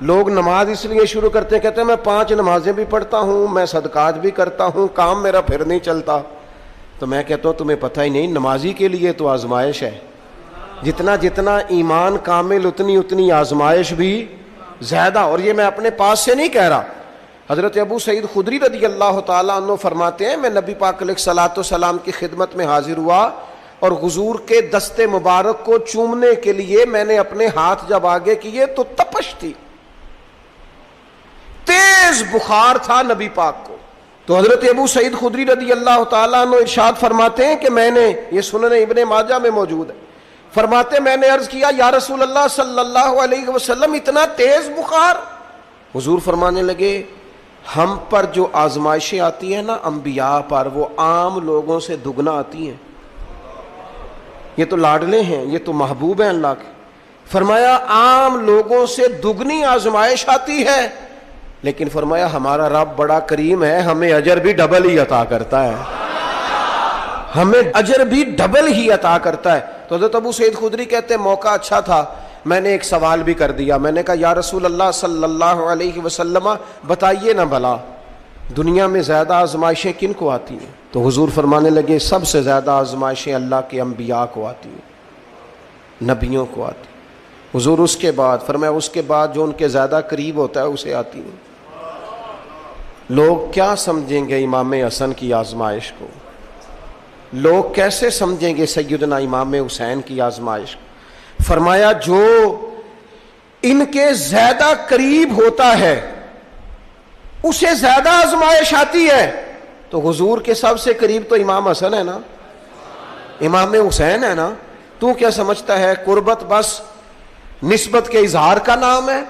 لوگ نماز اس لیے شروع کرتے ہیں، کہتے ہیں میں 5 نمازیں بھی پڑھتا ہوں، میں صدقات بھی کرتا ہوں، کام میرا پھر نہیں چلتا۔ تو میں کہتا ہوں تمہیں پتہ ہی نہیں، نمازی کے لیے تو آزمائش ہے، جتنا ایمان کامل اتنی آزمائش بھی زیادہ۔ اور یہ میں اپنے پاس سے نہیں کہہ رہا، حضرت ابو سعید خدری رضی اللہ تعالیٰ عنہ فرماتے ہیں میں نبی پاک علیہ الصلوۃ والسلام کی خدمت میں حاضر ہوا اور حضور کے دست مبارک کو چومنے کے لیے میں نے اپنے ہاتھ جب آگے کیے تو تپش تھی، تیز بخار تھا نبی پاک کو۔ تو حضرت ابو سعید خدری رضی اللہ تعالیٰ عنہ ارشاد فرماتے ہیں کہ میں نے، یہ سنن ابن ماجہ میں موجود ہے، فرماتے میں نے عرض کیا یا رسول اللہ صلی اللہ علیہ وسلم اتنا تیز بخار؟ حضور فرمانے لگے ہم پر جو آزمائشیں آتی ہیں نا انبیاء پر، وہ عام لوگوں سے دگنا آتی ہیں۔ یہ تو لاڈلے ہیں، یہ تو محبوب ہیں اللہ کے۔ فرمایا عام لوگوں سے دگنی آزمائش آتی ہے، لیکن فرمایا ہمارا رب بڑا کریم ہے، ہمیں اجر بھی ڈبل ہی عطا کرتا ہے، ہمیں اجر بھی ڈبل ہی عطا کرتا ہے۔ تو حضرت ابو سعید خدری کہتے ہیں موقع اچھا تھا، میں نے ایک سوال بھی کر دیا، میں نے کہا یا رسول اللہ صلی اللہ علیہ وسلم بتائیے نا بھلا دنیا میں زیادہ آزمائشیں کن کو آتی ہیں؟ تو حضور فرمانے لگے سب سے زیادہ آزمائشیں اللہ کے انبیاء کو آتی ہیں، نبیوں کو آتی ہیں۔ حضور اس کے بعد فرمایا اس کے بعد جو ان کے زیادہ قریب ہوتا ہے اسے آتی ہیں۔ لوگ کیا سمجھیں گے امام حسن کی آزمائش کو؟ لوگ کیسے سمجھیں گے سیدنا امام حسین کی آزمائش کو؟ فرمایا جو ان کے زیادہ قریب ہوتا ہے اسے زیادہ آزمائش آتی ہے۔ تو حضور کے سب سے قریب تو امام حسن ہے نا، امام حسین ہے نا، تو کیا سمجھتا ہے قربت بس نسبت کے اظہار کا نام ہے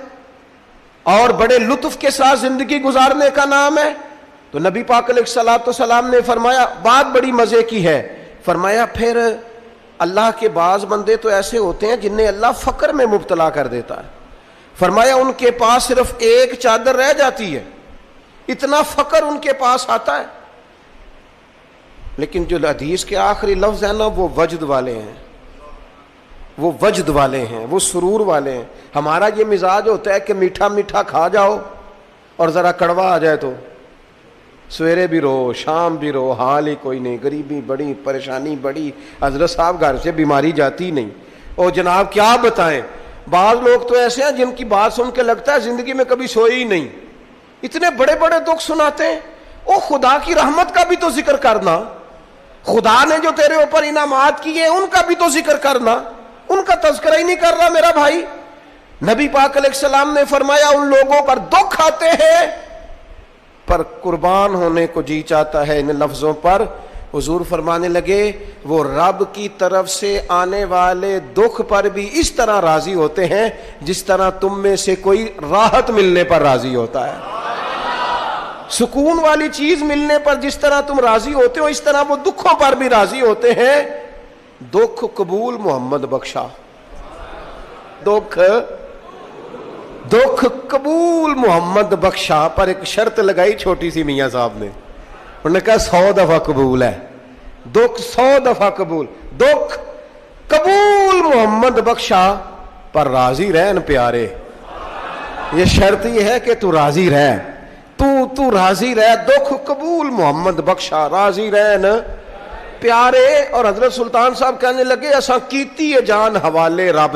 اور بڑے لطف کے ساتھ زندگی گزارنے کا نام ہے؟ تو نبی پاک علیہ الصلوۃ والسلام نے فرمایا بات بڑی مزے کی ہے، فرمایا پھر اللہ کے بعض بندے تو ایسے ہوتے ہیں جنہیں اللہ فقر میں مبتلا کر دیتا ہے، فرمایا ان کے پاس صرف ایک چادر رہ جاتی ہے، اتنا فقر ان کے پاس آتا ہے، لیکن جو حدیث کے آخری لفظ ہے نا وہ وجد والے ہیں، وہ وجد والے ہیں، وہ سرور والے ہیں۔ ہمارا یہ مزاج ہوتا ہے کہ میٹھا میٹھا کھا جاؤ اور ذرا کڑوا آ جائے تو سویرے بھی رو شام بھی رو، حال ہی کوئی نہیں، غریبی بڑی، پریشانی بڑی، حضرت صاحب گھر سے بیماری جاتی نہیں، اور جناب کیا بتائیں بعض لوگ تو ایسے ہیں جن کی بات سن کے لگتا ہے زندگی میں کبھی سوئی ہی نہیں، اتنے بڑے بڑے دکھ سناتے ہیں۔ او خدا کی رحمت کا بھی تو ذکر کرنا، خدا نے جو تیرے اوپر انعامات کیے ان کا بھی تو ذکر کرنا، ان کا تذکرہ ہی نہیں کر رہا میرا بھائی۔ نبی پاک علیہ السلام نے فرمایا ان لوگوں پر دکھ آتے ہیں پر قربان ہونے کو جی چاہتا ہے ان لفظوں پر۔ حضور فرمانے لگے وہ رب کی طرف سے آنے والے دکھ پر بھی اس طرح راضی ہوتے ہیں جس طرح تم میں سے کوئی راحت ملنے پر راضی ہوتا ہے، سکون والی چیز ملنے پر جس طرح تم راضی ہوتے ہو اس طرح وہ دکھوں پر بھی راضی ہوتے ہیں۔ دکھ قبول محمد بخشا، دکھ قبول محمد بخشا، پر ایک شرط لگائی چھوٹی سی میاں صاحب نے، انہوں نے کہا 100 دفعہ قبول ہے، دکھ 100 دفعہ قبول، دکھ قبول محمد بخشا پر راضی رہن پیارے۔ یہ شرط یہ ہے کہ تو راضی رہ، تو راضی رہ، دکھ قبول محمد بخشا، راضی رہن پیارے۔ اور حضرت سلطان صاحب کہنے لگے اساں کیتی ہے جان حوالے رب